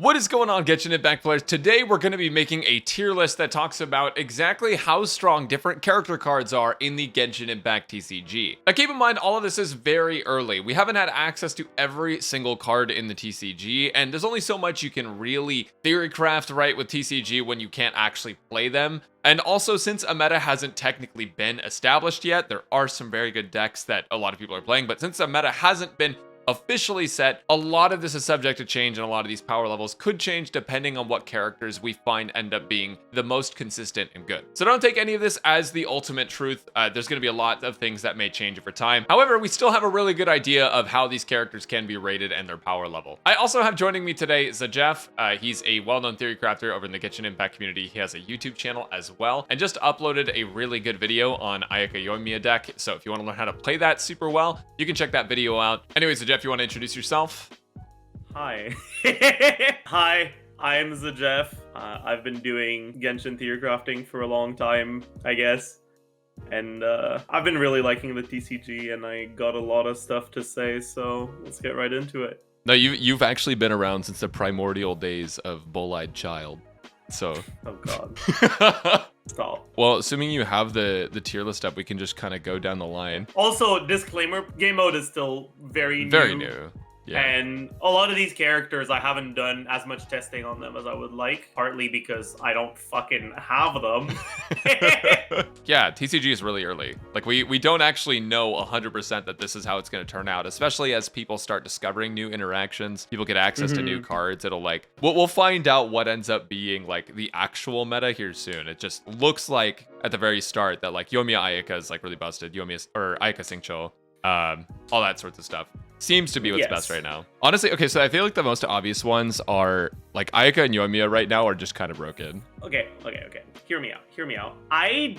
What is going on, Genshin Impact players? Today we're going to be making a tier list that talks about exactly how strong different character cards are in the Genshin Impact TCG. Now keep in mind, all of this is very early. We haven't had access to every single card in the TCG, and there's only so much you can really theorycraft right with TCG when you can't actually play them. And also, since a meta hasn't technically been established yet, there are some very good decks that a lot of people are playing, but since a meta hasn't been officially set, a lot of this is subject to change, and a lot of these power levels could change depending on what characters we find end up being the most consistent and good. So don't take any of this as the ultimate truth. There's going to be a lot of things that may change over time. However, we still have a really good idea of how these characters can be rated and their power level. I also have joining me today Zajef. He's a well-known theory crafter over in the Genshin Impact community. He has a YouTube channel as well, and just uploaded a really good video on Ayaka and Yoimiya deck. So if you want to learn how to play that super well, you can check that video out. Anyways, Zajef, you want to introduce yourself? Hi. Hi, I'm Zajef. I've been doing Genshin Theorcrafting for a long time, I guess. And I've been really liking the TCG, and I got a lot of stuff to say, so let's get right into it. No, you've actually been around since the primordial days of Bull-Eyed Child. So. Oh god. Stop. Well, assuming you have the tier list up, we can just kind of go down the line. Also, disclaimer, game mode is still very new. Very new. Yeah. And a lot of these characters, I haven't done as much testing on them as I would like, partly because I don't fucking have them. Yeah, TCG is really early. Like, we don't actually know 100% that this is how it's going to turn out, especially as people start discovering new interactions. People get access to new cards. It'll like, we'll find out what ends up being like the actual meta here soon. It just looks like at the very start that like Yoimiya Ayaka is like really busted. Yoimiya or Ayaka Xingqiu, all that sorts of stuff. Seems to be what's best right now. Honestly, okay, so I feel like the most obvious ones are like Ayaka and Yoimiya right now are just kind of broken. Okay. Hear me out. I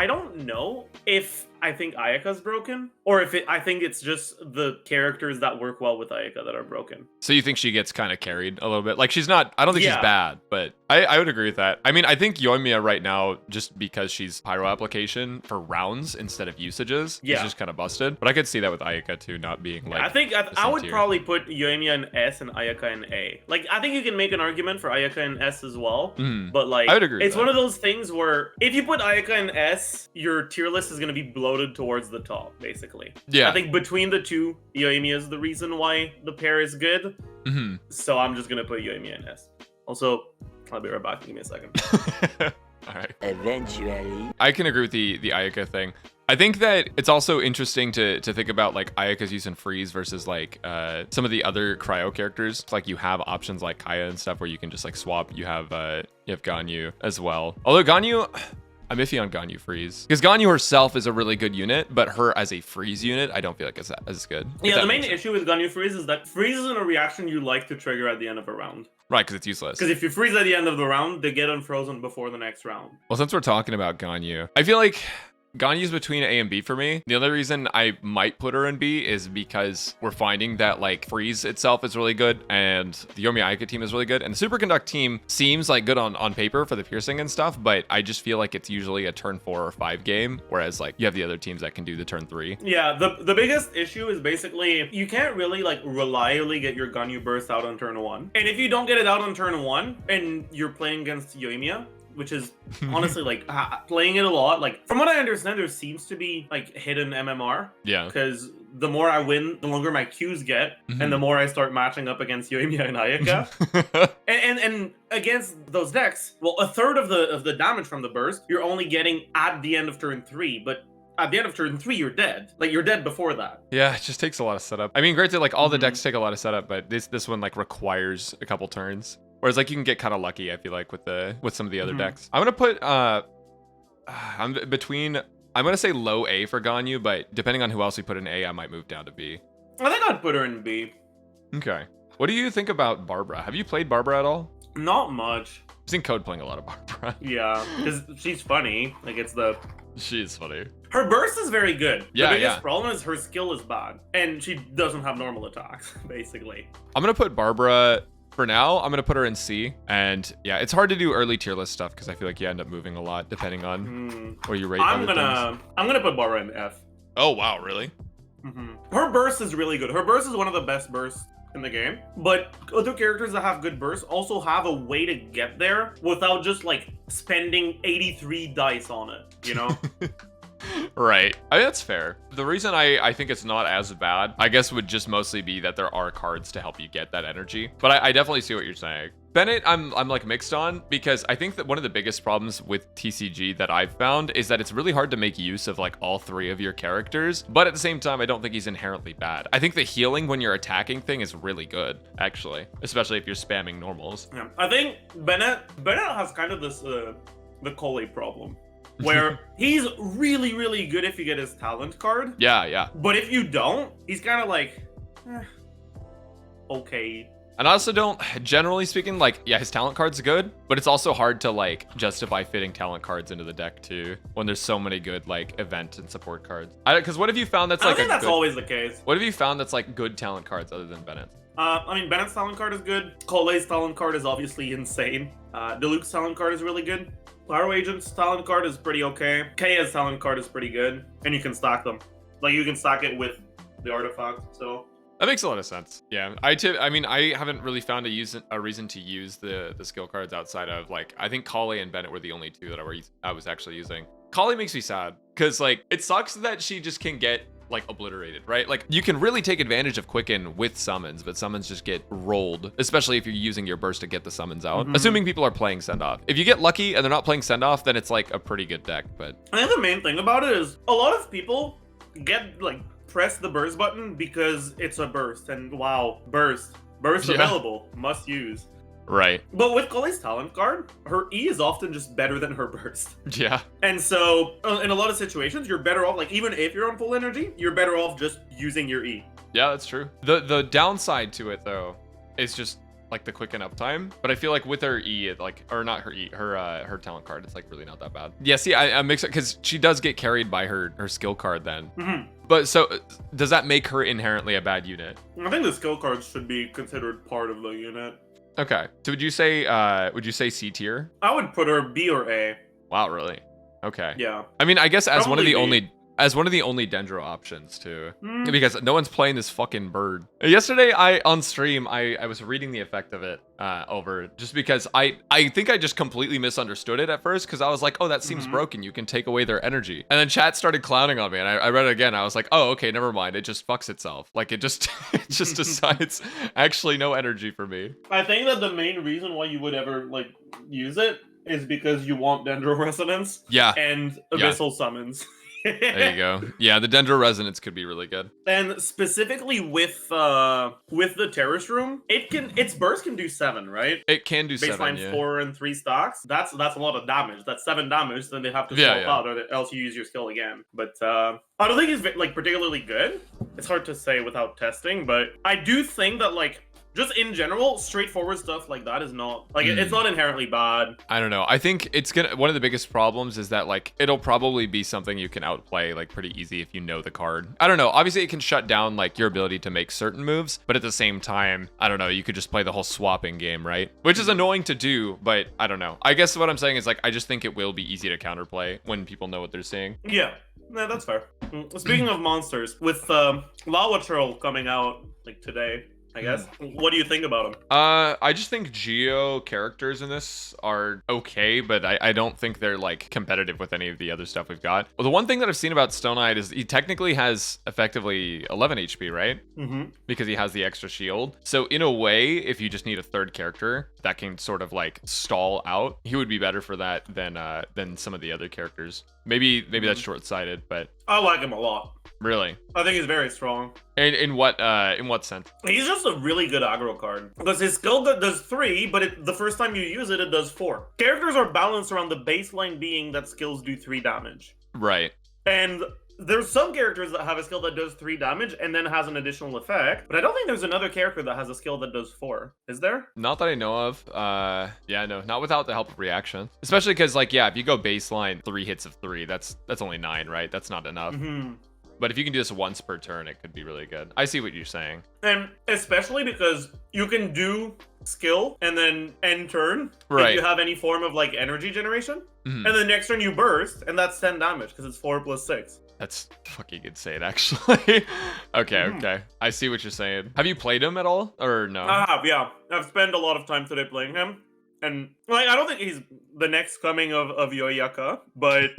don't know if I think Ayaka's broken, or if I think it's just the characters that work well with Ayaka that are broken. So you think she gets kind of carried a little bit? Like, she's not, I don't think she's bad, but I would agree with that. I mean, I think Yoimiya right now, just because she's Pyro application for rounds instead of usages, is just kind of busted. But I could see that with Ayaka too, not being like, I think I would probably put Yoimiya in S and Ayaka in A. Like, I think you can make an argument for Ayaka in S as well, but like, I would agree it's one of those things where if you put Ayaka in S, your tier list is going to be bloated towards the top, basically. Yeah. I think between the two, Yoimiya is the reason why the pair is good. So I'm just going to put Yoimiya in S. Also, I'll be right back. Give me a second. All right. Eventually. I can agree with the Ayaka thing. I think that it's also interesting to think about like Ayaka's use in freeze versus like some of the other cryo characters. Like you have options like Kaeya and stuff where you can just like swap. You have Ganyu as well. Although Ganyu, I'm iffy on Ganyu freeze because Ganyu herself is a really good unit, but her as a freeze unit, I don't feel like it's as good. Yeah, the main issue with Ganyu freeze is that freeze isn't a reaction you like to trigger at the end of a round. Right, because it's useless. Because if you freeze at the end of the round, they get unfrozen before the next round. Well, since we're talking about Ganyu, I feel like Ganyu's between A and B for me. The only reason I might put her in B is because we're finding that like freeze itself is really good and the Yoimiya Ayaka team is really good, and the Superconduct team seems like good on paper for the piercing and stuff, but I just feel like it's usually a turn 4 or 5 game, whereas like you have the other teams that can do the turn 3. Yeah, the biggest issue is basically you can't really like reliably get your Ganyu burst out on turn 1. And if you don't get it out on turn 1 and you're playing against Yoimiya, which is honestly like playing it a lot. Like from what I understand, there seems to be like hidden MMR. Yeah. Because the more I win, the longer my Qs get, and the more I start matching up against Yoimiya and Ayaka. and against those decks, well, a third of the damage from the burst you're only getting at the end of turn 3, but at the end of turn 3, you're dead. Like, you're dead before that. Yeah, it just takes a lot of setup. I mean, granted, like all the decks take a lot of setup, but this one like requires a couple turns. Whereas like you can get kind of lucky, I feel like, with some of the other decks. I'm gonna put I'm gonna say low A for Ganyu, but depending on who else we put in A, I might move down to B. I think I'd put her in B. Okay. What do you think about Barbara? Have you played Barbara at all? Not much. I've seen Code playing a lot of Barbara. Yeah, because she's funny. Like She's funny. Her burst is very good. Yeah, the biggest problem is her skill is bad, and she doesn't have normal attacks, basically. I'm gonna put Barbara. For now, I'm going to put her in C. And yeah, it's hard to do early tier list stuff because I feel like you end up moving a lot depending on where you rate I'm gonna put Barbara in F. Oh, wow, really? Her burst is really good. Her burst is one of the best bursts in the game. But other characters that have good bursts also have a way to get there without just like spending 83 dice on it, you know? Right. I mean, that's fair. The reason I think it's not as bad, I guess, would just mostly be that there are cards to help you get that energy. But I definitely see what you're saying. Bennett, I'm like mixed on, because I think that one of the biggest problems with TCG that I've found is that it's really hard to make use of like all three of your characters. But at the same time, I don't think he's inherently bad. I think the healing when you're attacking thing is really good, actually, especially if you're spamming normals. Yeah. I think Bennett has kind of this the Collei problem, where he's really, really good if you get his talent card. Yeah. But if you don't, he's kind of like, okay. And I also don't, generally speaking, like, yeah, his talent card's good, but it's also hard to, like, justify fitting talent cards into the deck, too, when there's so many good, like, event and support cards. Because what have you found that's, like, I think that's always the case. What have you found that's, like, good talent cards other than Bennett's? I mean, Bennett's talent card is good. Collei's talent card is obviously insane. Diluc's talent card is really good. Pyro Agent's talent card is pretty okay. Kaeya's talent card is pretty good. And you can stack them. Like, you can stack it with the artifact, so... That makes a lot of sense. Yeah, I mean, I haven't really found a reason to use the skill cards outside of, like, I think Collei and Bennett were the only two that I was actually using. Collei makes me sad, because, like, it sucks that she just can get, like, obliterated, right? Like, you can really take advantage of Quicken with summons, but summons just get rolled, especially if you're using your burst to get the summons out, assuming people are playing send-off. If you get lucky and they're not playing send-off, then it's, like, a pretty good deck, but... I think the main thing about it is, a lot of people get, like, press the burst button because it's a burst, and wow, burst available, must use. Right. But with Collei's talent card, her E is often just better than her burst. Yeah. And so in a lot of situations, you're better off, like, even if you're on full energy, you're better off just using your E. Yeah, that's true. The downside to it, though, is just like the quicken uptime, but I feel like with her E, like, or not her E, her talent card, it's like really not that bad. Yeah, see, I mix it because she does get carried by her skill card then. But so does that make her inherently a bad unit? I think the skill cards should be considered part of the unit. Okay, so would you say C tier? I would put her B or A. Wow, really? Okay. Yeah. I mean, I guess as one of the Probably only Dendro options too, because no one's playing this fucking bird. Yesterday, on stream, I was reading the effect of it over, just because I think I just completely misunderstood it at first, because I was like, oh, that seems broken. You can take away their energy, and then chat started clowning on me, and I read it again. I was like, oh, okay, never mind. It just fucks itself. Like, it just it just decides actually no energy for me. I think that the main reason why you would ever, like, use it is because you want Dendro Resonance. Yeah. And Abyssal Summons. There you go. Yeah, the Dendro Resonance could be really good. And specifically with the Terrorshroom, its burst can do 7, right? It can do 7, Baseline yeah. 4 and 3 stocks. That's a lot of damage. That's 7 damage. Then they have to swap out, or else you use your skill again. But I don't think it's, like, particularly good. It's hard to say without testing, but I do think that, like, just in general, straightforward stuff like that is not, like, it's not inherently bad. I don't know. I think it's one of the biggest problems is that, like, it'll probably be something you can outplay, like, pretty easy if you know the card. I don't know. Obviously, it can shut down, like, your ability to make certain moves, but at the same time, I don't know, you could just play the whole swapping game, right? Which is annoying to do, but I don't know. I guess what I'm saying is, like, I just think it will be easy to counterplay when people know what they're seeing. Yeah. Yeah, that's fair. Speaking of monsters, with Lawachurl coming out, like, today, I guess. What do you think about him? I just think Geo characters in this are okay, but I don't think they're, like, competitive with any of the other stuff we've got. Well, the one thing that I've seen about Stonehide is he technically has effectively 11 HP, right? Because he has the extra shield. So in a way, if you just need a third character that can sort of, like, stall out, he would be better for that than some of the other characters. Maybe that's short-sighted, but I like him a lot. Really? I think he's very strong. In what sense? He's just a really good aggro card. Because his skill does 3, but the first time you use it, it does 4. Characters are balanced around the baseline being that skills do 3 damage. Right. And there's some characters that have a skill that does 3 damage and then has an additional effect, but I don't think there's another character that has a skill that does 4. Is there? Not that I know of. Yeah, no, not without the help of reaction. Especially because, like, yeah, if you go baseline 3 hits of 3, that's only 9, right? That's not enough. But if you can do this once per turn, it could be really good. I see what you're saying. And especially because you can do skill and then end turn right. if you have any form of, like, energy generation. And the next turn you burst, and that's 10 damage because it's 4 plus 6. That's fucking insane, actually. Okay, Mhm. okay. I see what you're saying. Have you played him at all, or no? I have, yeah. I've spent a lot of time today playing him. And, like, I don't think he's the next coming of Yoyaka, but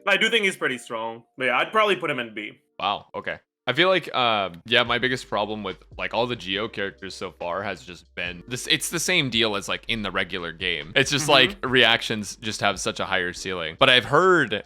I do think he's pretty strong. But yeah, I'd probably put him in B. Wow, okay. I feel like, yeah, my biggest problem with like all the Geo characters so far has just been this. It's the same deal as like in the regular game. It's just like reactions just have such a higher ceiling. But I've heard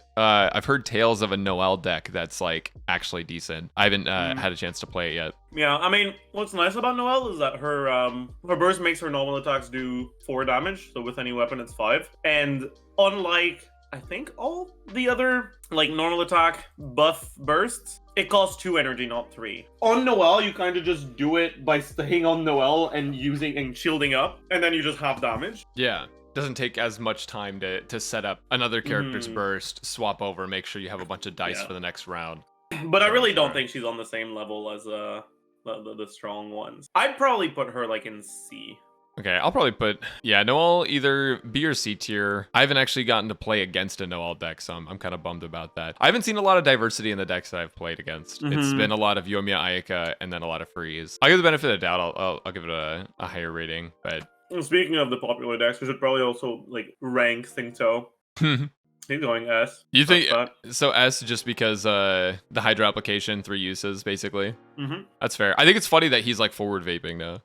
tales of a Noelle deck that's like actually decent. I haven't had a chance to play it yet. Yeah, I mean, what's nice about Noelle is that her burst makes her normal attacks do 4 damage. So with any weapon, it's 5. And unlike, I think, all the other like normal attack buff bursts, it costs 2 energy, not 3. On Noelle, you kind of just do it by staying on Noelle and using and shielding up, and then you just have damage. Yeah. Doesn't take as much time to set up another character's burst, swap over, make sure you have a bunch of dice for the next round. But I really don't think she's on the same level as the strong ones. I'd probably put her like in C. Okay, I'll probably put, yeah, Noelle either B or C tier. I haven't actually gotten to play against a Noelle deck, so I'm kind of bummed about that. I haven't seen a lot of diversity in the decks that I've played against. It's been a lot of Yoimiya, Ayaka, and then a lot of freeze. I'll give the benefit of the doubt. I'll give it a higher rating, but... Speaking of the popular decks, we should probably also like rank Xingqiu. He's going S. You think so? S just because the Hydra application, 3 uses basically. That's fair. I think it's funny that he's like forward vaping now.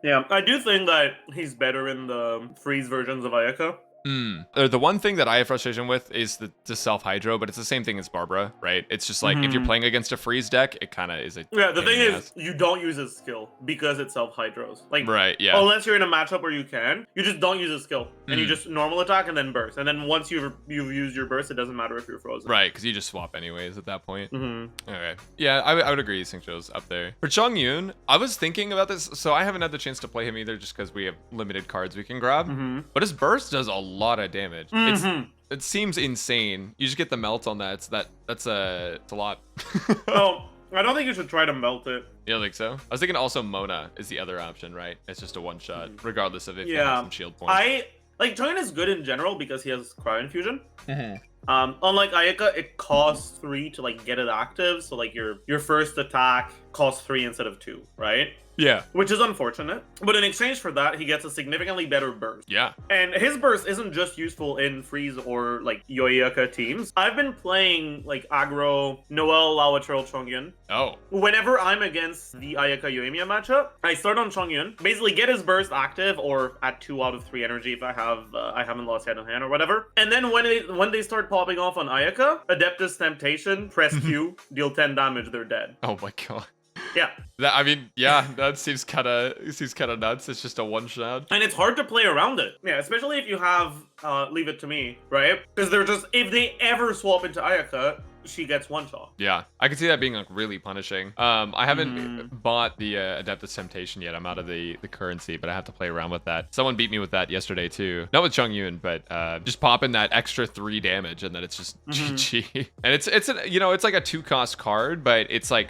Yeah, I do think that he's better in the freeze versions of Ayaka. The one thing that I have frustration with is the self hydro, but it's the same thing as Barbara, right? It's just like if you're playing against a freeze deck, it kind of is a the thing is you don't use his skill because it self hydros. Like unless you're in a matchup where you just don't use his skill and you just normal attack and then burst, and then once you've used your burst, it doesn't matter if you're frozen. Right, because you just swap anyways at that point. Okay, yeah, I would agree. Xingqiu's up there. For Chongyun, I was thinking about this, so I haven't had the chance to play him either, just because we have limited cards we can grab. But his burst does a lot of damage. It seems insane. You just get the melt on that. It's a lot. Oh, I don't think you should try to melt it. You don't think so? I was thinking also Mona is the other option, right? It's just a one shot, regardless of if you have some shield points. Chongyun is good in general because he has Cryo Infusion. Unlike Ayaka, it costs 3 to like get it active, so like your first attack costs 3 instead of 2, right? Yeah. Which is unfortunate. But in exchange for that, he gets a significantly better burst. Yeah. And his burst isn't just useful in freeze or like Yoyaka teams. I've been playing like aggro, Noelle, Lawachurl, Chongyun. Oh. Whenever I'm against the Ayaka Yoimiya matchup, I start on Chongyun, basically get his burst active or at 2 out of 3 energy if I haven't lost head on hand or whatever. And then when they start popping off on Ayaka, Adeptus Temptation, press Q, deal 10 damage, they're dead. Oh my god. Yeah. That seems kind of nuts. It's just a one shot. And it's hard to play around it. Yeah, especially if you have Leave It to Me, right? Because they're just, if they ever swap into Ayaka, she gets one shot. Yeah, I can see that being like really punishing. I haven't bought the Adeptus Temptation yet. I'm out of the currency, but I have to play around with that. Someone beat me with that yesterday too. Not with Chongyun, but just popping that extra 3 damage and then it's just GG. And it's like a 2-cost card, but it's like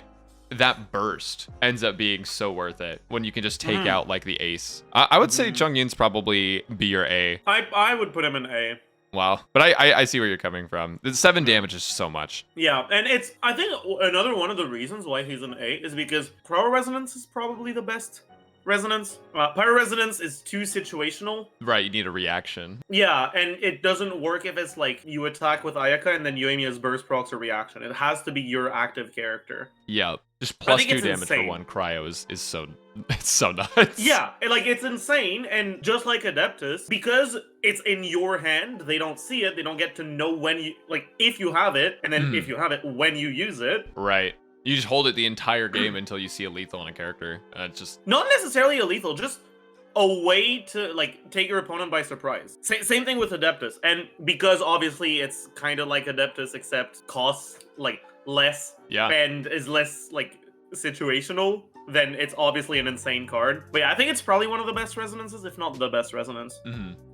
that burst ends up being so worth it when you can just take out like the ace. I would say Chongyun's probably B or A. I would put him in A. Wow. But I see where you're coming from. The 7 damage is so much. Yeah, and I think another one of the reasons why he's an A is because Pyro Resonance is probably the best resonance. Pyro Resonance is too situational. Right, you need a reaction. Yeah, and it doesn't work if it's like you attack with Ayaka and then Yoimiya's burst procs a reaction. It has to be your active character. Yeah, just plus 2 damage for 1 cryo is so nuts. Yeah, it's insane, and just like Adeptus, because it's in your hand, they don't see it, they don't get to know when you, like, if you have it, and then if you have it, when you use it. Right. You just hold it the entire game until you see a lethal on a character. It's just... Not necessarily a lethal, just a way to, like, take your opponent by surprise. Same thing with Adeptus, and because obviously it's kind of like Adeptus, except costs, like, less, and is less, like, situational, then it's obviously an insane card. But yeah, I think it's probably one of the best resonances, if not the best resonance.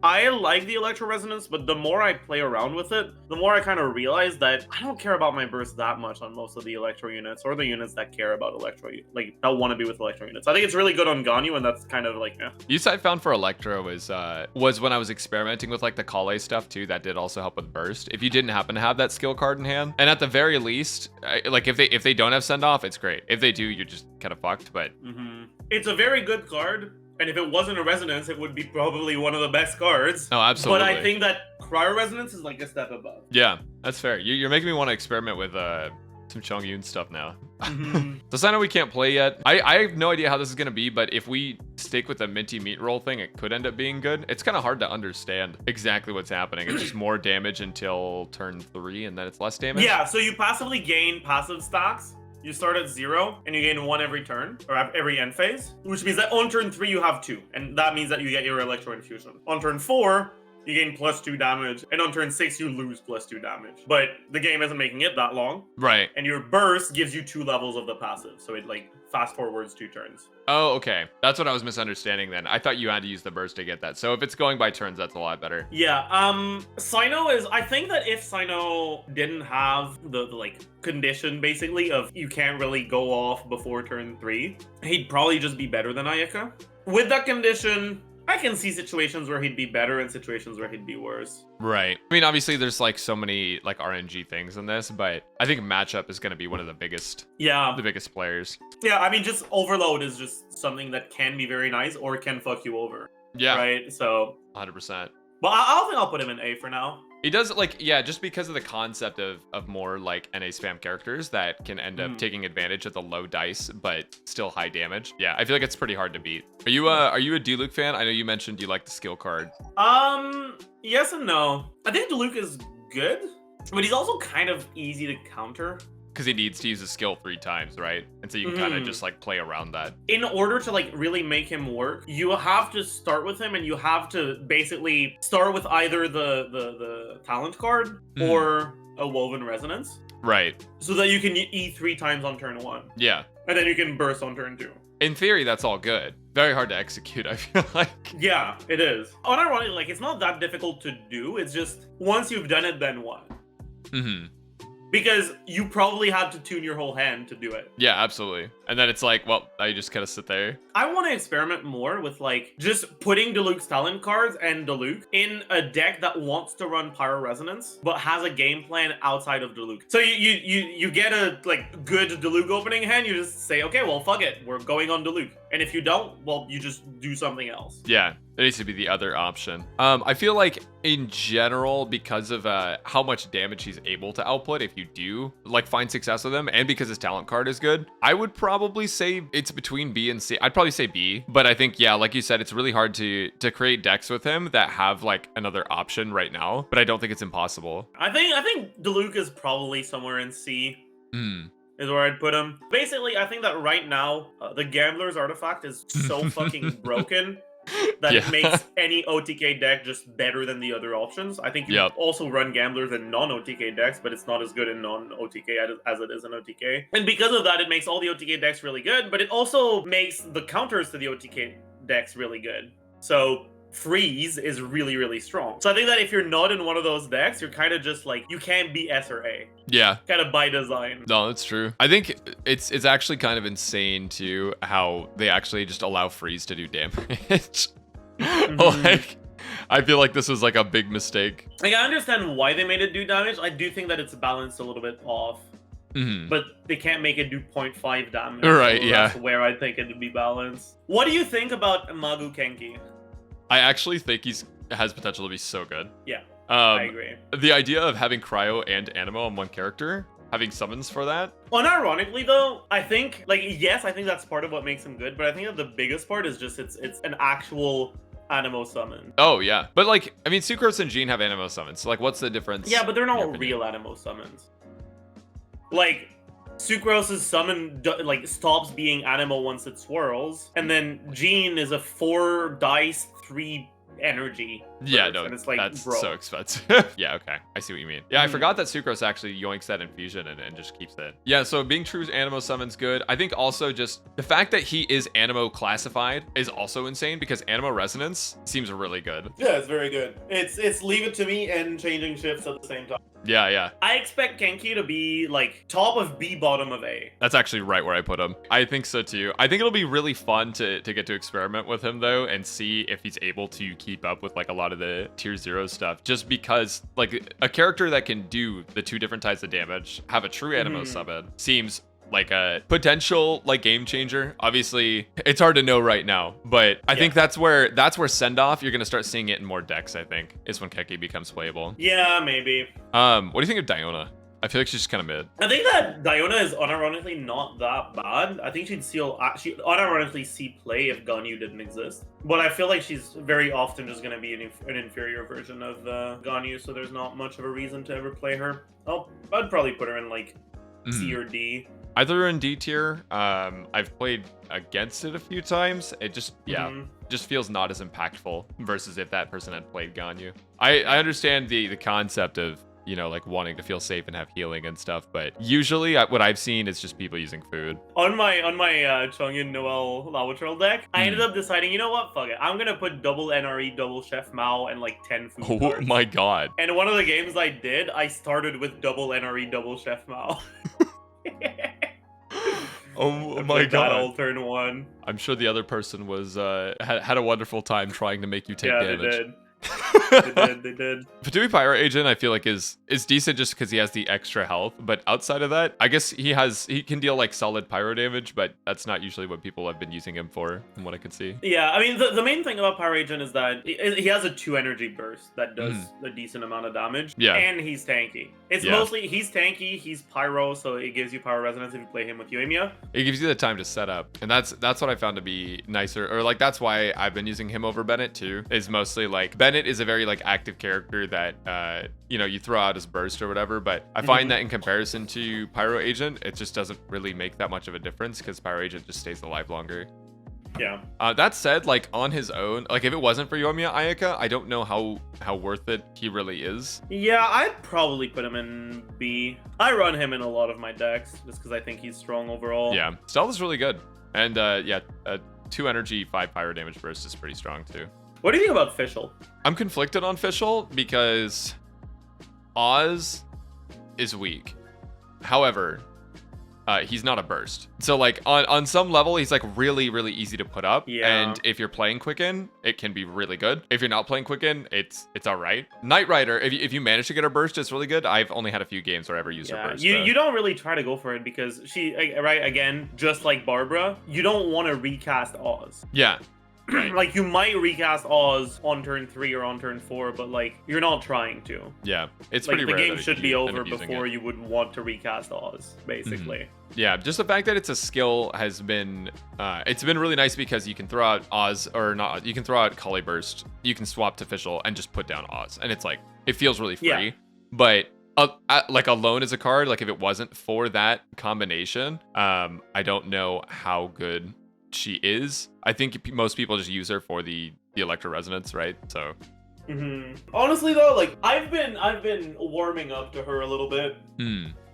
I like the Electro resonance, but the more I play around with it, the more I kind of realize that I don't care about my burst that much on most of the Electro units, or the units that care about Electro, like that want to be with Electro units. I think it's really good on Ganyu, and that's kind of like, Use I found for Electro was when I was experimenting with like the Collei stuff too. That did also help with burst. If you didn't happen to have that skill card in hand, and at the very least, like if they don't have send off, it's great. If they do, you're just kind of fucked. But it's a very good card, and if it wasn't a resonance, it would be probably one of the best cards. Oh, absolutely. But I think that cryo resonance is like a step above. Yeah, that's fair. You're making me want to experiment with some Chongyun stuff now. So Cyno we can't play yet. I have no idea how this is gonna be, but if we stick with the minty meat roll thing, it could end up being good. It's kind of hard to understand exactly what's happening. It's just more damage until turn 3, and then it's less damage. Yeah, so you passively gain passive stacks. You start at 0, and you gain 1 every turn, or every end phase, which means that on turn 3 you have 2, and that means that you get your Electro Infusion. On turn 4, you gain +2 damage, and on turn 6 you lose +2 damage. But the game isn't making it that long. Right. And your burst gives you 2 levels of the passive, so it like fast forwards 2 turns. Oh, okay. That's what I was misunderstanding then. I thought you had to use the burst to get that. So if it's going by turns, that's a lot better. Yeah, Cyno is, I think that if Cyno didn't have the like condition basically of you can't really go off before turn 3, he'd probably just be better than Ayaka. With that condition, I can see situations where he'd be better and situations where he'd be worse. Right. I mean, obviously there's like so many like RNG things in this, but I think matchup is going to be one of the biggest players. Yeah, I mean, just overload is just something that can be very nice or can fuck you over. Yeah. Right? So 100%. But I don't think I'll put him in A for now. He does, like, yeah, just because of the concept of more, like, NA spam characters that can end up taking advantage of the low dice, but still high damage. Yeah, I feel like it's pretty hard to beat. Are you a Diluc fan? I know you mentioned you like the skill card. Yes and no. I think Diluc is good, but he's also kind of easy to counter. Because he needs to use a skill 3 times, right? And so you can kind of just like play around that. In order to like really make him work, you have to start with him, and you have to basically start with either the talent card or a woven resonance. Right. So that you can E 3 times on turn 1. Yeah. And then you can burst on turn 2. In theory, that's all good. Very hard to execute, I feel like. Yeah, it is. Unironically, like, it's not that difficult to do. It's just once you've done it, then what? Because you probably had to tune your whole hand to do it. Yeah, absolutely. And then it's like, well, now you just kind of sit there. I want to experiment more with like just putting Diluc's talent cards and Diluc in a deck that wants to run Pyro Resonance, but has a game plan outside of Diluc. So you get a like good Diluc opening hand, you just say, okay, well, fuck it, we're going on Diluc. And if you don't, well, you just do something else. Yeah, there needs to be the other option. I feel like in general, because of how much damage he's able to output, if you do like find success with him, and because his talent card is good, I would probably say it's between B and C. I'd probably say B, but I think, yeah, like you said, it's really hard to create decks with him that have like another option right now, but I don't think it's impossible. I think Diluc is probably somewhere in C. Is where I'd put him. Basically, I think that right now, the Gambler's Artifact is so fucking broken that it makes any OTK deck just better than the other options. I think you also run Gamblers in non-OTK decks, but it's not as good in non-OTK as it is in OTK. And because of that, it makes all the OTK decks really good, but it also makes the counters to the OTK decks really good. So Freeze is really, really strong. So I think that if you're not in one of those decks, you're kind of just like, you can't be S or A. Yeah. Kind of by design. No, that's true. I think it's actually kind of insane too how they actually just allow Freeze to do damage. Like, I feel like this was like a big mistake. Like, I understand why they made it do damage. I do think that it's balanced a little bit off. But they can't make it do 0.5 damage. Right, so that's where I think it would be balanced. What do you think about Maguu Kenki? I actually think has potential to be so good. Yeah, I agree. The idea of having Cryo and Animo on one character, having summons for that. Unironically though, I think, like, yes, I think that's part of what makes him good, but I think that the biggest part is just it's an actual Animo summon. Oh, yeah. But, like, I mean, Sucrose and Jean have Animo summons, so, like, what's the difference? Yeah, but they're not real Animo summons. Like, Sucrose's summon like stops being Animo once it swirls, and then Jean is a 4 dice 3 energy. Yeah, burst, no, and it's like, that's bro. so expensive. Yeah, okay, I see what you mean. Yeah, I forgot that Sucrose actually yoinks that infusion and just keeps it. Yeah, so being true Animo summon's good. I think also just the fact that he is Animo classified is also insane because Animo Resonance seems really good. Yeah, it's very good. It's leave it to me and changing shifts at the same time. Yeah, yeah. I expect Kenki to be like top of B, bottom of A. That's actually right where I put him. I think so too. I think it'll be really fun to get to experiment with him though and see if he's able to keep up with like a lot of the tier 0 stuff, just because like a character that can do the 2 different types of damage, have a true Animo summon, seems like a potential like game changer. Obviously it's hard to know right now, but I think that's where send off you're gonna start seeing it in more decks. I think is when Keqing becomes playable. Yeah, maybe. What do you think of Diona? I feel like she's kind of mid. I think that Diona is unironically not that bad. I think she'd unironically see play if Ganyu didn't exist. But I feel like she's very often just going to be an inferior version of Ganyu, so there's not much of a reason to ever play her. Oh, I'd probably put her in like C or D. Either in D tier. I've played against it a few times. It just just feels not as impactful versus if that person had played Ganyu. I understand the concept of, you know, like wanting to feel safe and have healing and stuff, but usually what I've seen is just people using food. On my Chongyun Noelle Lawachurl deck, I ended up deciding, you know what, fuck it, I'm gonna put double NRE, double Chef Mao, and like 10 food Oh cards. my god. And one of the games I did, I started with double NRE, double Chef Mao. Oh my god. All turn 1. I'm sure the other person was had a wonderful time trying to make you take damage. They did. They did. Fatui Pyro Agent I feel like is decent just because he has the extra health, but outside of that, I guess he can deal like solid pyro damage, but that's not usually what people have been using him for, from what I can see. Yeah, I mean the main thing about Pyro Agent is that he has a 2 energy burst that does a decent amount of damage. Yeah. And he's tanky. It's mostly he's tanky, he's pyro, so it gives you pyro resonance if you play him with Yoimiya. It gives you the time to set up, and that's what I found to be nicer, or like that's why I've been using him over Bennett too. Is mostly like Bennett is a very like active character that you know, you throw out his burst or whatever, but I find that in comparison to Pyro Agent, it just doesn't really make that much of a difference because Pyro Agent just stays alive longer. Yeah. That said, like on his own, like if it wasn't for Yoimiya Ayaka, I don't know how worth it he really is. Yeah, I'd probably put him in B. I run him in a lot of my decks just because I think he's strong overall. Yeah, Stealth is really good, and 2 energy, 5 pyro damage burst is pretty strong too. What do you think about Fischl? I'm conflicted on Fischl because Oz is weak. However, he's not a burst. So like on some level, he's like really, really easy to put up. Yeah. And if you're playing Quicken, it can be really good. If you're not playing Quicken, it's all right. Knight Rider, if you manage to get her burst, it's really good. I've only had a few games where I ever used her burst. You don't really try to go for it because again, just like Barbara, you don't want to recast Oz. Yeah. Right. Like you might recast Oz on turn 3 or on turn 4, but like you're not trying to. Yeah, it's like pretty the rare game that should you be end over up using before it. you would want to recast Oz, basically. Yeah, just the fact that it's a skill has been it's been really nice because you can throw out Oz or not, you can throw out Collei burst, you can swap to Fischl and just put down Oz, and it's like it feels really free. Yeah. But like alone as a card, like if it wasn't for that combination, I don't know how good she is. I think most people just use her for the Electro resonance, right? So honestly though, like I've been warming up to her a little bit.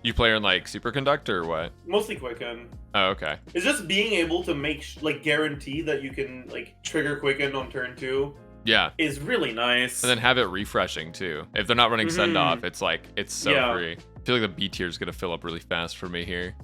You play her in like Superconductor or what? Mostly Quicken. Oh, okay. It's just being able to make like guarantee that you can like trigger Quicken on turn 2. Yeah. Is really nice. And then have it refreshing too. If they're not running send off, it's like it's so free. I feel like the B tier is gonna fill up really fast for me here.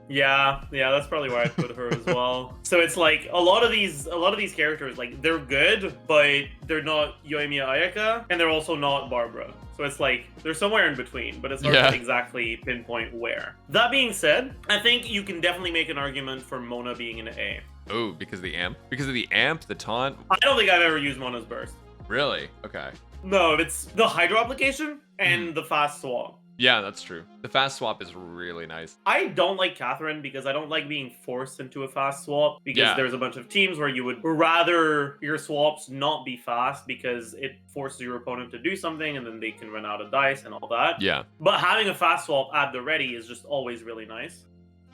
Yeah, that's probably why I put her as well. So it's like a lot of these characters, like they're good, but they're not Yoimiya Ayaka, and they're also not Barbara. So it's like they're somewhere in between, but it's hard to exactly pinpoint where. That being said, I think you can definitely make an argument for Mona being an A. Oh, because of the amp? Because of the amp, the taunt? I don't think I've ever used Mona's burst. Really? Okay. No, it's the Hydro application and the fast swap. Yeah, that's true. The fast swap is really nice. I don't like Catherine because I don't like being forced into a fast swap because there's a bunch of teams where you would rather your swaps not be fast because it forces your opponent to do something and then they can run out of dice and all that. Yeah. But having a fast swap at the ready is just always really nice.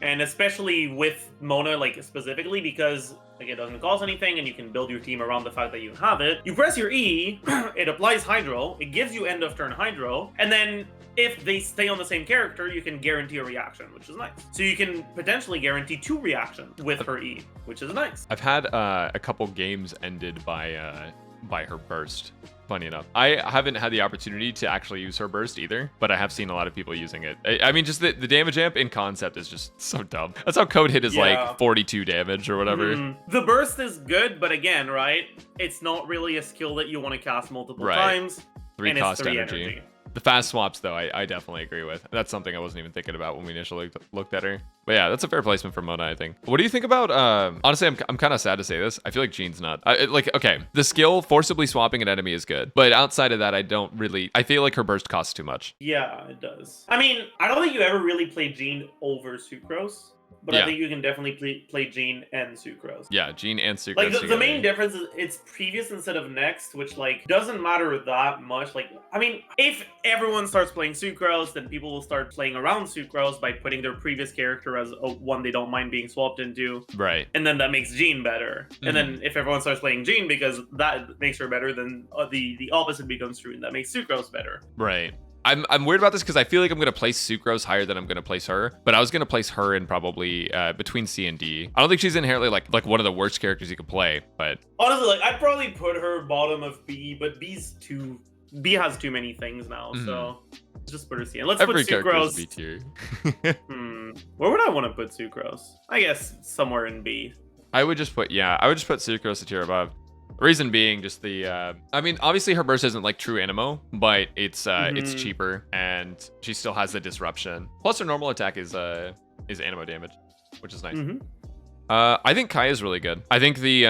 And especially with Mona, like specifically because like it doesn't cost anything and you can build your team around the fact that you have it. You press your E, it applies Hydro, it gives you end of turn Hydro, and then if they stay on the same character, you can guarantee a reaction, which is nice. So you can potentially guarantee 2 reactions with her E, which is nice. I've had a couple games ended by her burst. Funny enough, I haven't had the opportunity to actually use her burst either, but I have seen a lot of people using it. I mean, just the damage amp in concept is just so dumb. That's how code hit is like 42 damage or whatever. The burst is good, but again, right? It's not really a skill that you want to cast multiple times. 3 cost energy. The fast swaps, though, I definitely agree with. That's something I wasn't even thinking about when we initially looked at her. But yeah, that's a fair placement for Mona, I think. What do you think about, honestly, I'm kind of sad to say this. I feel like Jean's not. Okay, the skill forcibly swapping an enemy is good. But outside of that, I feel like her burst costs too much. Yeah, it does. I mean, I don't think you ever really play Jean over Sucrose. But I think you can definitely play Jean and Sucrose. Yeah, Jean and Sucrose. Like the main difference is it's previous instead of next, which like doesn't matter that much. Like, I mean, if everyone starts playing Sucrose, then people will start playing around Sucrose by putting their previous character as one they don't mind being swapped into. Right. And then that makes Jean better. And then if everyone starts playing Jean because that makes her better, then the opposite becomes true and that makes Sucrose better. Right. I'm weird about this because I feel like I'm going to place Sucrose higher than I'm going to place her, but I was going to place her in probably between C and D. I don't think she's inherently like one of the worst characters you could play, but honestly, like I'd probably put her bottom of B, but B has too many things now, so just put her C. And let's put Sucrose B tier. Where would I want to put Sucrose? I guess somewhere in B. I would just put Sucrose a tier above. Reason being just I mean, obviously her burst isn't like true Animo, but it's cheaper and she still has the disruption. Plus her normal attack is Animo damage, which is nice. I think Kaeya is really good. I think the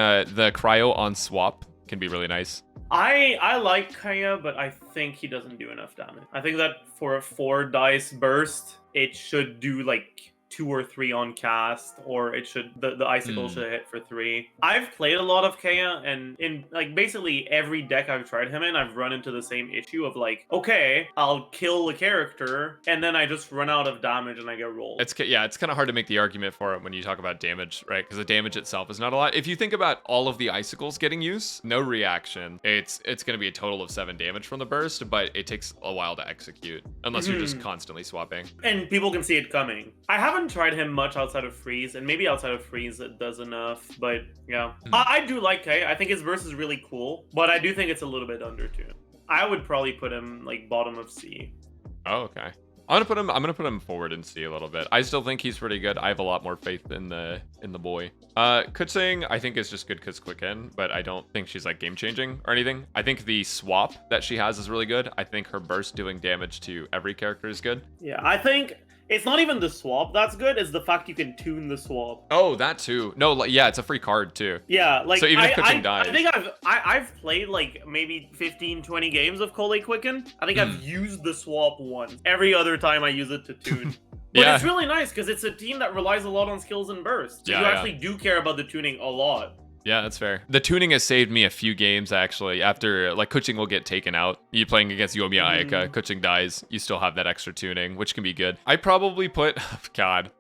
cryo on swap can be really nice. I like Kaeya, but I think he doesn't do enough damage. I think that for a 4 dice burst, it should do like 2 or 3 on cast, or it should the icicle should hit for 3. I've played a lot of Kaeya, and in like basically every deck I've tried him in, I've run into the same issue of like, okay, I'll kill a character, and then I just run out of damage and I get rolled. It's kind of hard to make the argument for it when you talk about damage, right? Because the damage itself is not a lot. If you think about all of the icicles getting use, no reaction, it's going to be a total of 7 damage from the burst, but it takes a while to execute unless you're just constantly swapping. And people can see it coming. I haven't tried him much outside of freeze, and maybe outside of freeze it does enough, but yeah. I do like Kaeya. I think his verse is really cool, but I do think it's a little bit under too. I would probably put him like bottom of C. Oh, okay. I'm gonna put him forward in C a little bit. I still think he's pretty good. I have a lot more faith in the boy. Keqing I think is just good because Quicken, but I don't think she's like game changing or anything. I think the swap that she has is really good. I think her burst doing damage to every character is good. Yeah, I think it's not even the swap that's good, it's the fact you can tune the swap. Oh, that too. No, like, yeah, it's a free card too. Yeah, like so even if Keqing dies. I think I've played like maybe 15-20 games of Collei Quicken. I think I've used the swap once. Every other time I use it to tune. But it's really nice because it's a team that relies a lot on skills and bursts. So you actually do care about the tuning a lot. Yeah, that's fair. The tuning has saved me a few games, actually. After, like, Keqing will get taken out. You playing against Yoimiya, Ayaka, Keqing dies. You still have that extra tuning, which can be good. I probably put... God,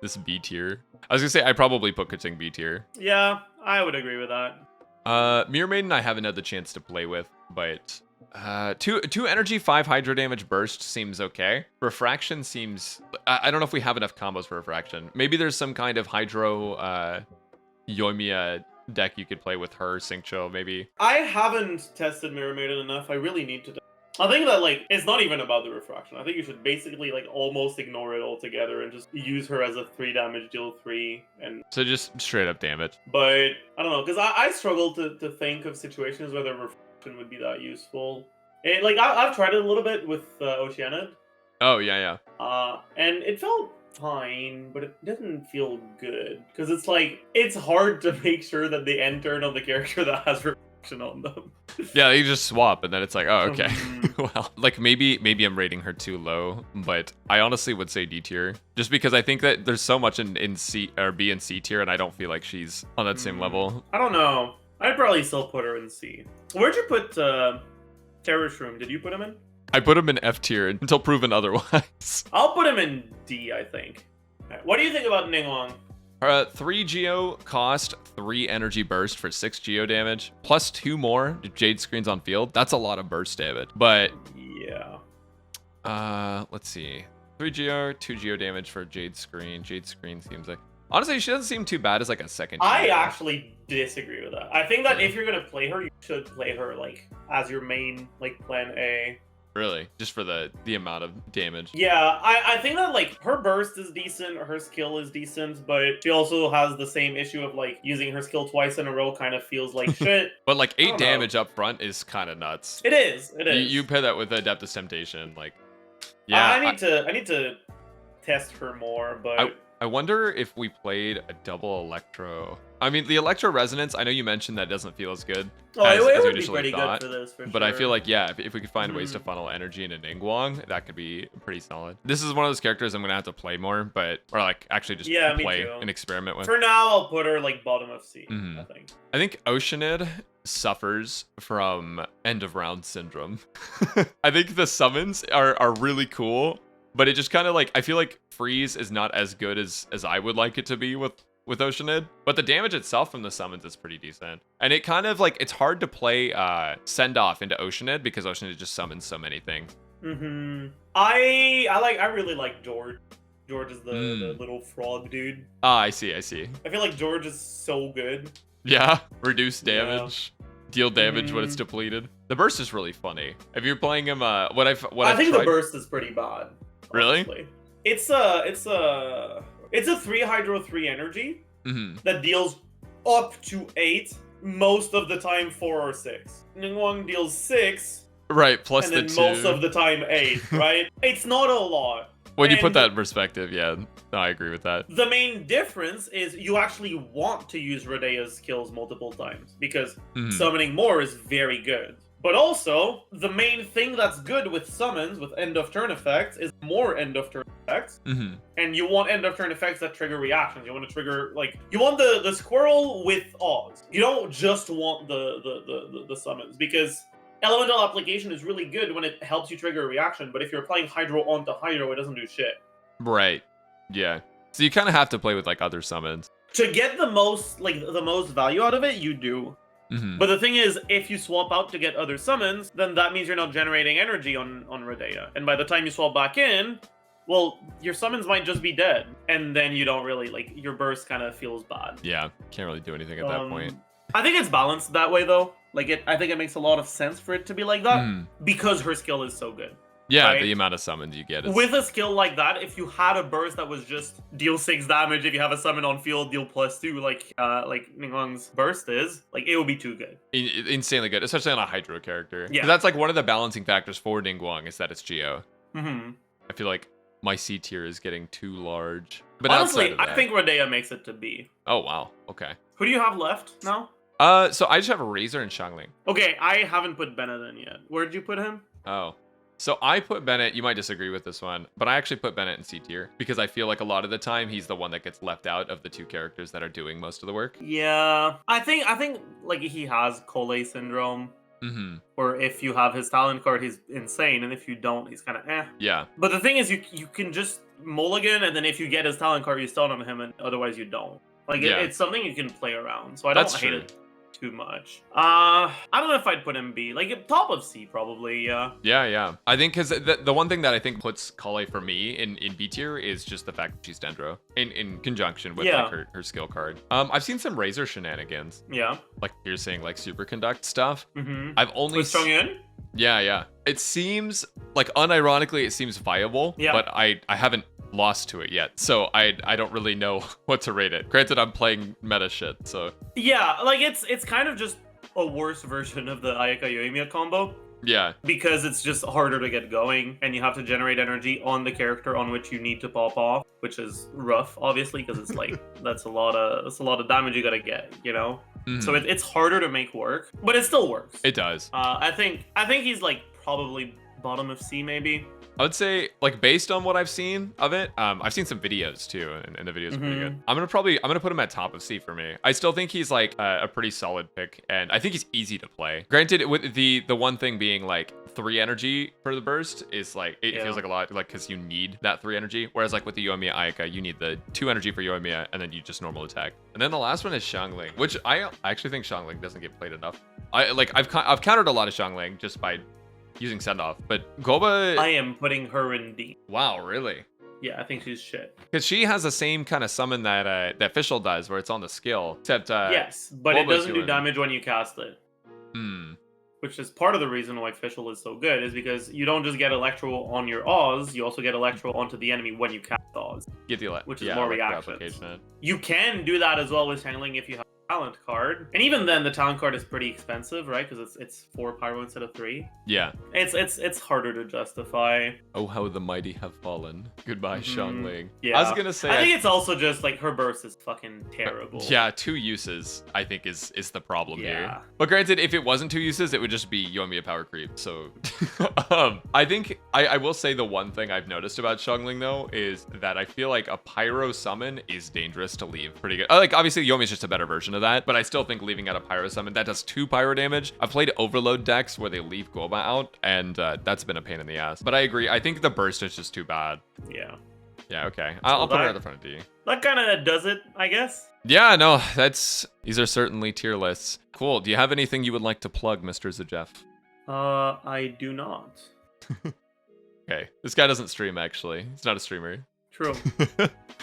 this B tier. I was gonna say, I probably put Keqing B tier. Yeah, I would agree with that. Mirror Maiden I haven't had the chance to play with, but... 2 energy, 5 hydro damage burst seems okay. Refraction seems... I don't know if we have enough combos for Refraction. Maybe there's some kind of hydro... Yoimiya deck you could play with her, Xingqiu, maybe. I haven't tested Mirror Maiden enough. I really need to. I think that, like, it's not even about the refraction. I think you should basically, like, almost ignore it altogether and just use her as a 3 damage, deal 3, and... So just straight up damage. But, I don't know, because I struggle to think of situations where the refraction would be that useful. And, like, I've tried it a little bit with Oceanid. Oh, yeah. And it felt fine, but it didn't feel good because it's like it's hard to make sure that the end turn on the character that has reflection on them. Yeah, you just swap and then it's like, oh, okay. Well, like maybe I'm rating her too low, but I honestly would say D tier just because I think that there's so much in C or B and C tier and I don't feel like she's on that same level. I don't know. I'd probably still put her in C. Where'd you put Terrorshroom? Did you put him in? I put him in F tier until proven otherwise. I'll put him in D, I think. What do you think about Ningguang? 3 Geo cost, 3 energy burst for 6 Geo damage, plus 2 more Jade Screens on field. That's a lot of burst damage. But yeah, let's see. 3 Geo, 2 Geo damage for Jade Screen. Jade Screen seems like, honestly, she doesn't seem too bad as like a second Geo. I actually disagree with that. I think that if you're gonna play her, you should play her like as your main like plan A. Really? Just for the amount of damage? Yeah, I think that like her burst is decent, her skill is decent, but she also has the same issue of like using her skill twice in a row kind of feels like shit. But like 8 damage up front is kind of nuts. It is. It is. You pair that with Adeptus Temptation, like, yeah. I need to test her more, but I wonder if we played a double Electro. I mean, the Electro Resonance, I know you mentioned that doesn't feel as good as it you would be initially pretty thought. good for this, for but sure. I feel like, yeah, if we could find ways to funnel energy into Ningguang, that could be pretty solid. This is one of those characters I'm going to have to play more, or like actually just play and experiment with. For now, I'll put her like bottom of C, I think. I think Oceanid suffers from end of round syndrome. I think the summons are really cool, but it just kind of like, I feel like freeze is not as good as I would like it to be with Oceanid, but the damage itself from the summons is pretty decent. And it kind of like, it's hard to play send off into Oceanid because Oceanid just summons so many things. I really like George. George is the little frog dude. Ah, I see. I feel like George is so good. Yeah, reduce damage. Deal damage when it's depleted. The burst is really funny. If you're playing him, I think the burst is pretty bad. Really? Honestly. It's a 3 Hydro 3 energy that deals up to 8, most of the time 4 or 6. Ningguang deals 6, right? Plus and the then 2. most of the time 8, right? It's not a lot. When you put that in perspective, yeah, no, I agree with that. The main difference is you actually want to use Radea's skills multiple times because summoning more is very good. But also, the main thing that's good with summons, with end of turn effects, is more end of turn effects. And you want end of turn effects that trigger reactions. You want to trigger, like, you want the squirrel with odds. You don't just want the summons, because elemental application is really good when it helps you trigger a reaction, but if you're playing Hydro onto Hydro, it doesn't do shit. Right. Yeah. So you kind of have to play with like other summons. To get the most value out of it, you do. But the thing is, if you swap out to get other summons, then that means you're not generating energy on Radea. And by the time you swap back in, well, your summons might just be dead. And then you don't really, like, your burst kind of feels bad. Yeah, can't really do anything at that point. I think it's balanced that way, though. Like, I think it makes a lot of sense for it to be like that, because her skill is so good. Yeah, right? The amount of summons you get is... With a skill like that, if you had a burst that was just deal 6 damage, if you have a summon on field, deal +2, like Ningguang's burst is, like, it would be too good. Insanely good, especially on a Hydro character. Yeah. That's like one of the balancing factors for Ningguang is that it's Geo. I feel like my C tier is getting too large. But honestly, I think Radea makes it to B. Oh, wow. Okay. Who do you have left now? So I just have a Razor and Xiangling. Okay, I haven't put Bennett in yet. Where'd you put him? Oh. So I put Bennett, you might disagree with this one, but I actually put Bennett in C tier because I feel like a lot of the time he's the one that gets left out of the 2 characters that are doing most of the work. Yeah, I think like he has Collei syndrome. Or if you have his talent card, he's insane, and if you don't, he's kind of eh. Yeah. But the thing is, you can just mulligan, and then if you get his talent card, you stun on him, and otherwise you don't. Like it's something you can play around. So I don't hate it too much. I don't know if I'd put him B. Like top of C probably, yeah. Yeah. I think because the one thing that I think puts Collei for me in B tier is just the fact that she's Dendro in conjunction with like her skill card. I've seen some Razor shenanigans. Yeah. Like you're saying, like superconduct stuff. I've only with Chongyun? Yeah. It seems like unironically it seems viable, but I haven't lost to it yet, so I don't really know what to rate it. Granted, I'm playing meta shit, so yeah, like it's kind of just a worse version of the Ayaka Yoimiya combo. Yeah, because it's just harder to get going, and you have to generate energy on the character on which you need to pop off, which is rough, obviously, because it's like that's a lot of damage you gotta get, you know. So it's harder to make work, but it still works. It does. I think he's like probably bottom of C maybe. I would say, like, based on what I've seen of it, I've seen some videos too, and the videos are pretty good. I'm gonna put him at top of C for me. I still think he's like a pretty solid pick, and I think he's easy to play. Granted, with the one thing being like 3 energy for the burst is like it feels like a lot, like because you need that 3 energy. Whereas like with the Yoimiya Ayaka, you need the 2 energy for Yoimiya, and then you just normal attack. And then the last one is Xiangling, which I actually think Xiangling doesn't get played enough. I've countered a lot of Xiangling just by using send off, but Goba, I am putting her in D. Wow, really? Yeah, I think she's shit. Because she has the same kind of summon that that Fischl does, where it's on the skill. Except yes, but Goba's it doesn't do doing... damage when you cast it. Which is part of the reason why Fischl is so good, is because you don't just get Electro on your Oz, you also get Electro onto the enemy when you cast Oz. Get the which is more reactions. application. You can do that as well with Xiangling if you have a talent card. And even then, the talent card is pretty expensive, right? Because it's 4 Pyro instead of 3. Yeah. It's harder to justify. Oh, how the mighty have fallen. Goodbye, Xiangling. Yeah. I was gonna say... I think it's also just, like, her burst is fucking terrible. Yeah, 2 uses, I think, is the problem Yeah. here. But granted, if it wasn't 2 uses, it would just be Yoimiya power creep, so... I think, I will say the one thing I've noticed about Xiangling, though, is that I feel like a Pyro summon is dangerous to leave pretty good. Like, obviously, Yoimiya is just a better version of that, but I still think leaving out a Pyro summon, that does 2 Pyro damage. I've played Overload decks where they leave Goba out, and that's been a pain in the ass. But I agree, I think the burst is just too bad. Yeah. Yeah, okay. I'll put her at the front of D. That kind of does it, I guess. Yeah, no, these are certainly tier lists. Cool. Do you have anything you would like to plug, Mr. Zajef? I do not. Okay, this guy doesn't stream, actually. He's not a streamer. True.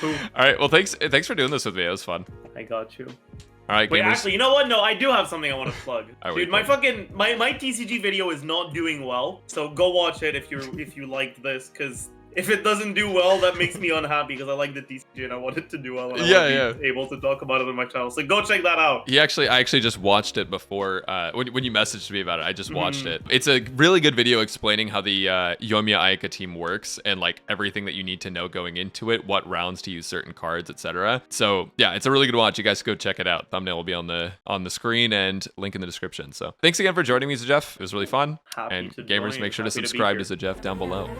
All right, well, thanks for doing this with me. It was fun. I got you. All right, wait, gamers. actually, you know what? No, I do have something I want to plug. Dude, my plug. my TCG video is not doing well, so go watch it if you liked this, because if it doesn't do well, that makes me unhappy, because I like the TCG and I want it to do well, and I want to be able to talk about it on my channel. So go check that out. I actually just watched it before when you messaged me about it. I just watched it. It's a really good video explaining how the Yoimiya Ayaka team works and like everything that you need to know going into it, what rounds to use certain cards, etc. So yeah, it's a really good watch. You guys go check it out. Thumbnail will be on the screen and link in the description. So thanks again for joining me, Zajef. It was really fun. Happy and to gamers, join. make sure to Happy to be subscribe to here. Zajef down below.